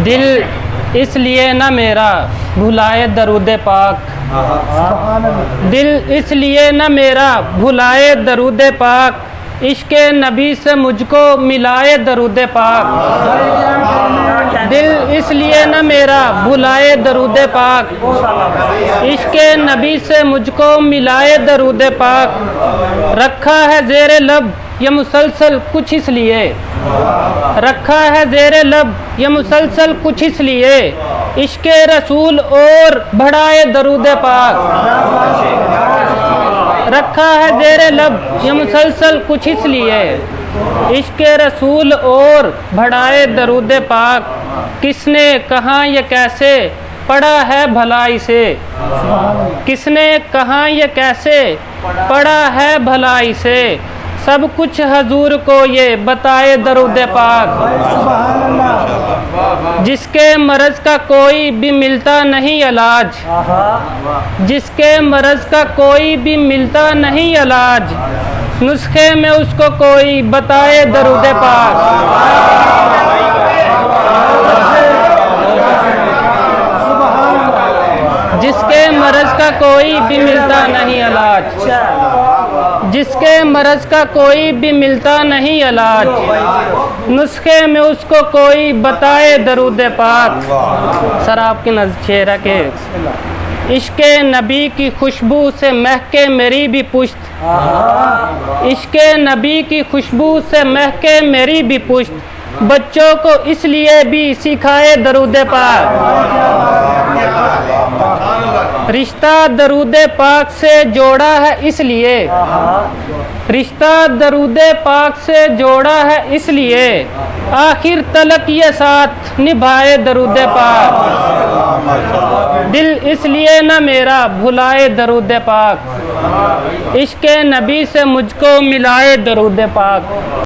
दिल इसलिए न मेरा भुलाए दरूद पाक, दिल इसलिए न मेरा भुलाए दरूद पाक, इश्क़े नबी से मुझको मिलाए दरूद पाक। दिल इसलिए न मेरा भुलाए दरूद पाक, इश्क़े नबी से मुझको मिलाए दरूद पाक। रखा है ज़ेरे लब ये मुसलसल कुछ इसलिए, रखा है ज़ेरे लब ये मुसलसल कुछ इसलिए, इश्क़े रसूल और बढ़ाए दरूद पाक। रखा है ज़ेरे लब ये मुसलसल कुछ इसलिए, इश्क़े रसूल और बढ़ाए दरूद पाक। किसने कहाँ ये कैसे पढ़ा है भला इसे, किसने कहाँ ये कैसे पढ़ा है भला इसे, सब कुछ हजूर को ये बताए दरूद पाक। जिसके मर्ज़ का कोई भी मिलता नहीं इलाज, जिसके मर्ज़ का कोई भी मिलता नहीं इलाज, नुस्खे में उसको कोई बताए दरूद पाक। जिसके मर्ज़ का कोई भी मिलता नहीं इलाज, जिसके मर्ज़ का कोई भी मिलता नहीं इलाज, नुस्खे में उसको कोई बताए दरूद पाक। सर आपकी नज़र रखे। इश्क़े नबी की खुशबू से महके मेरी भी पुश्त, इश्क़े नबी की खुशबू से महके मेरी भी पुश्त, बच्चों को इसलिए भी सिखाए दरूद पाक। रिश्ता दरूद पाक से जोड़ा है इसलिए, रिश्ता दरूद पाक से जोड़ा है इसलिए, आखिर तलक ये साथ निभाए दरूद पाक। दिल इसलिए न मेरा भुलाए दरूद पाक, इश्क़े नबी से मुझको मिलाए दरूद पाक।